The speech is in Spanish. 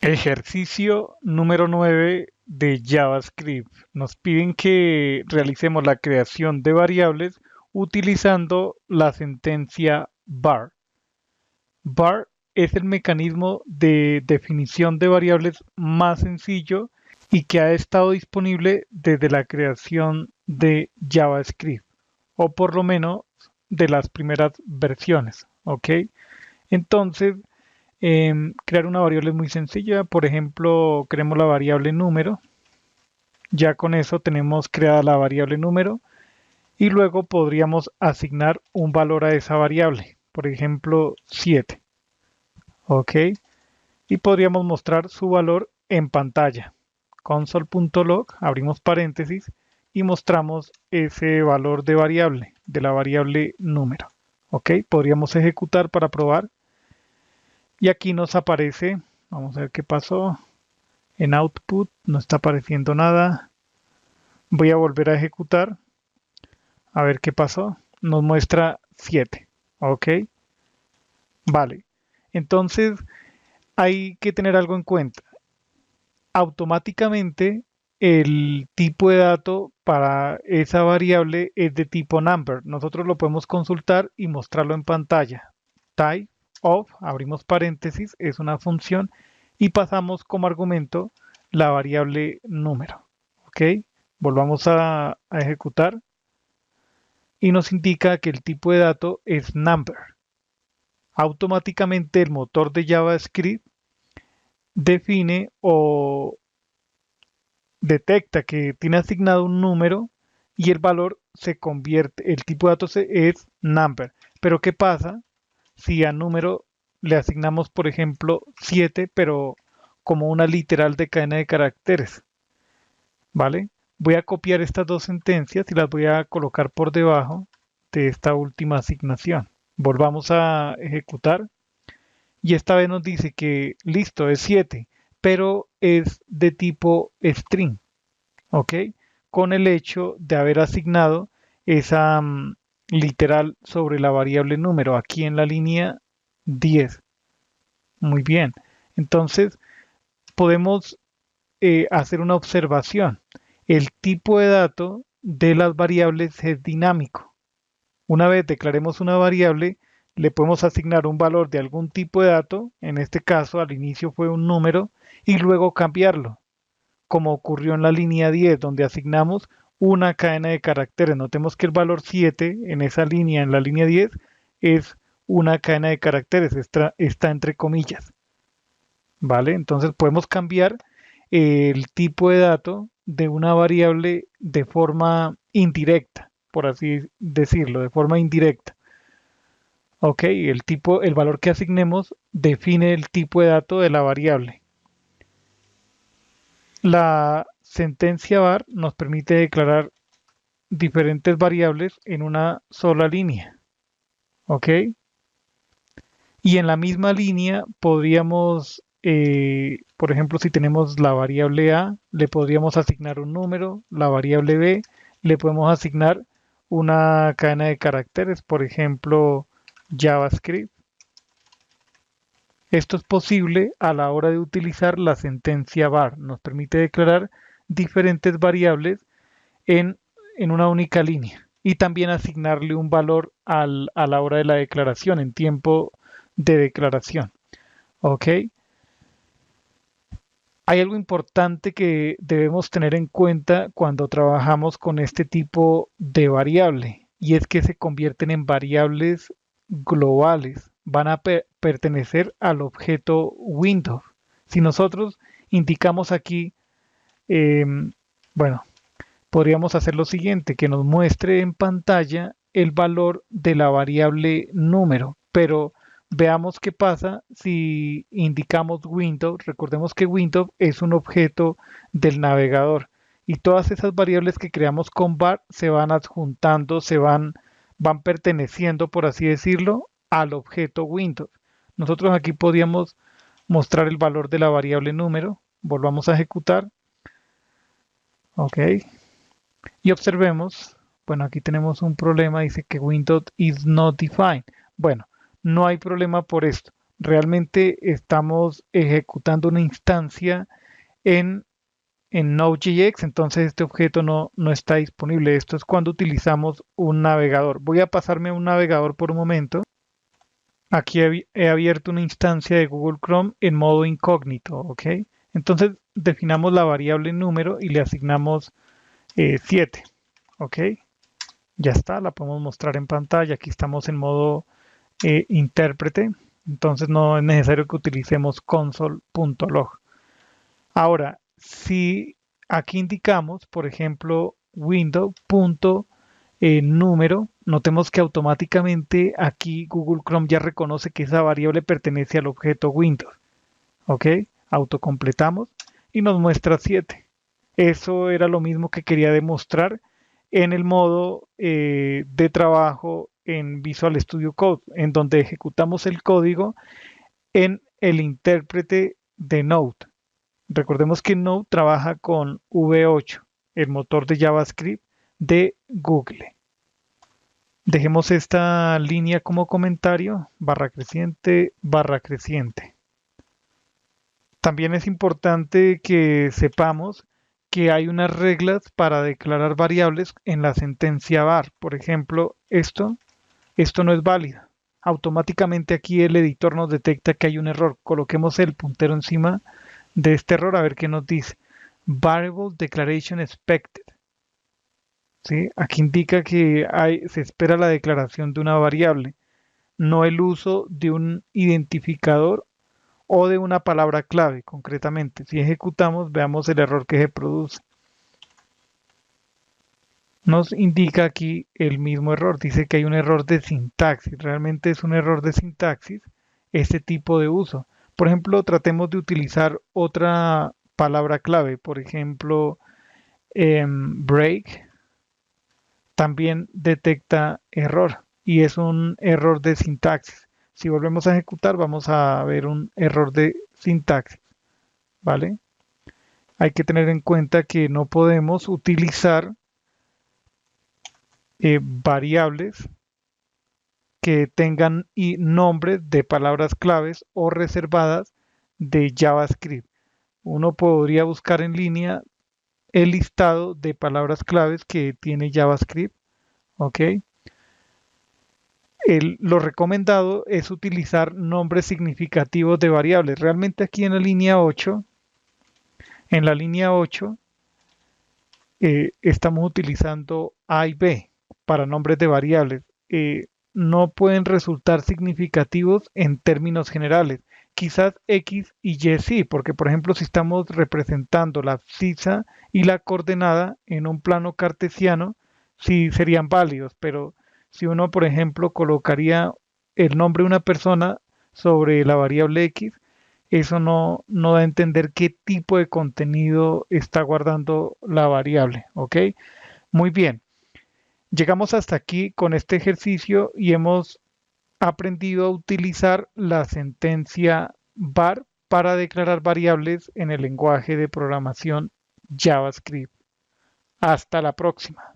Ejercicio número 9 de JavaScript. Nos piden que realicemos la creación de variables utilizando la sentencia var. Var es el mecanismo de definición de variables más sencillo y que ha estado disponible desde la creación de JavaScript, o por lo menos de las primeras versiones. ¿Ok? Entonces, crear una variable es muy sencilla. Por ejemplo, creemos la variable número. Ya con eso tenemos creada la variable número y luego podríamos asignar un valor a esa variable. Por ejemplo, 7. ¿Ok? Y podríamos mostrar su valor en pantalla. Console.log, abrimos paréntesis y mostramos ese valor de variable, de la variable número. ¿Ok? Podríamos ejecutar para probar. Y aquí nos aparece, vamos a ver qué pasó. En output no está apareciendo nada. Voy a volver a ejecutar. A ver qué pasó. Nos muestra 7. ¿Ok? Vale. Entonces hay que tener algo en cuenta. Automáticamente el tipo de dato para esa variable es de tipo number. Nosotros lo podemos consultar y mostrarlo en pantalla. Type of, abrimos paréntesis, es una función y pasamos como argumento la variable número. ¿Ok? Volvamos a ejecutar y nos indica que el tipo de dato es number. Automáticamente el motor de JavaScript define o detecta que tiene asignado un número y el valor se convierte, el tipo de datos es number. Pero ¿qué pasa si a número le asignamos, por ejemplo, 7, pero como una literal de cadena de caracteres? ¿Vale? Voy a copiar estas dos sentencias y las voy a colocar por debajo de esta última asignación. Volvamos a ejecutar y esta vez nos dice que listo, es 7, pero es de tipo string. ¿Ok? Con el hecho de haber asignado esa literal sobre la variable número aquí en la línea 10. Muy bien. Entonces, podemos hacer una observación. El tipo de dato de las variables es dinámico. Una vez declaremos una variable, le podemos asignar un valor de algún tipo de dato, en este caso al inicio fue un número, y luego cambiarlo como ocurrió en la línea 10, donde asignamos una cadena de caracteres. Notemos que el valor 7 en esa línea, en la línea 10, es una cadena de caracteres, está entre comillas. ¿Vale? Entonces podemos cambiar el tipo de dato de una variable de forma indirecta, por así decirlo, de forma indirecta. Ok, el valor que asignemos define el tipo de dato de la variable. La sentencia var nos permite declarar diferentes variables en una sola línea. ¿Ok? Y en la misma línea podríamos, por ejemplo, si tenemos la variable A, le podríamos asignar un número, la variable B, le podemos asignar una cadena de caracteres, por ejemplo, JavaScript. Esto es posible a la hora de utilizar la sentencia var. Nos permite declarar diferentes variables en, en una única línea y también asignarle un valor a la hora de la declaración, en tiempo de declaración. ¿Ok? Hay algo importante que debemos tener en cuenta cuando trabajamos con este tipo de variable y es que se convierten en variables globales. Van a pertenecer al objeto window. Si nosotros indicamos aquí, eh, bueno, podríamos hacer lo siguiente, que nos muestre en pantalla el valor de la variable número, pero veamos qué pasa si indicamos Windows. Recordemos que Windows es un objeto del navegador y todas esas variables que creamos con var se van adjuntando, van perteneciendo, por así decirlo, al objeto Windows. Nosotros aquí podríamos mostrar el valor de la variable número. Volvamos a ejecutar. Ok. Y observemos, bueno, aquí tenemos un problema, dice que Windows is not defined. Bueno, no hay problema por esto. realmente estamos ejecutando una instancia en, en Node.js, entonces este objeto no está disponible. Esto es cuando utilizamos un navegador. Voy a pasarme a un navegador por un momento. Aquí he abierto una instancia de Google Chrome en modo incógnito, ¿ok? Entonces definamos la variable número y le asignamos 7, ¿ok? Ya está, la podemos mostrar en pantalla. Aquí estamos en modo intérprete, entonces no es necesario que utilicemos console.log. Ahora, si aquí indicamos, por ejemplo, window.número, notemos que automáticamente aquí Google Chrome ya reconoce que esa variable pertenece al objeto Windows. ¿Ok? Autocompletamos y nos muestra 7. Eso era lo mismo que quería demostrar en el modo de trabajo en Visual Studio Code, en donde ejecutamos el código en el intérprete de Node. Recordemos que Node trabaja con V8, el motor de JavaScript de Google. Dejemos esta línea como comentario, barra creciente, barra creciente. También es importante que sepamos que hay unas reglas para declarar variables en la sentencia var. Por ejemplo, esto no es válido. Automáticamente aquí el editor nos detecta que hay un error. Coloquemos el puntero encima de este error a ver qué nos dice. Variable declaration expected. ¿Sí? Aquí indica que se espera la declaración de una variable, no el uso de un identificador o de una palabra clave concretamente. Si ejecutamos, veamos el error que se produce. Nos indica aquí el mismo error, dice que hay un error de sintaxis. Realmente es un error de sintaxis este tipo de uso. Por ejemplo, tratemos de utilizar otra palabra clave, por ejemplo, break también detecta error y es un error de sintaxis. Si volvemos a ejecutar, vamos a ver un error de sintaxis, ¿vale? Hay que tener en cuenta que no podemos utilizar variables que tengan nombres de palabras claves o reservadas de JavaScript. Uno podría buscar en línea el listado de palabras claves que tiene JavaScript, ¿ok? Lo recomendado es utilizar nombres significativos de variables. Realmente aquí en la línea 8, estamos utilizando A y B para nombres de variables. No pueden resultar significativos en términos generales. Quizás X y Y sí, porque por ejemplo si estamos representando la abscisa y la coordenada en un plano cartesiano, sí serían válidos, pero si uno por ejemplo colocaría el nombre de una persona sobre la variable X, eso no da a entender qué tipo de contenido está guardando la variable, ¿ok? Muy bien, llegamos hasta aquí con este ejercicio y hemos aprendido a utilizar la sentencia var para declarar variables en el lenguaje de programación JavaScript. Hasta la próxima.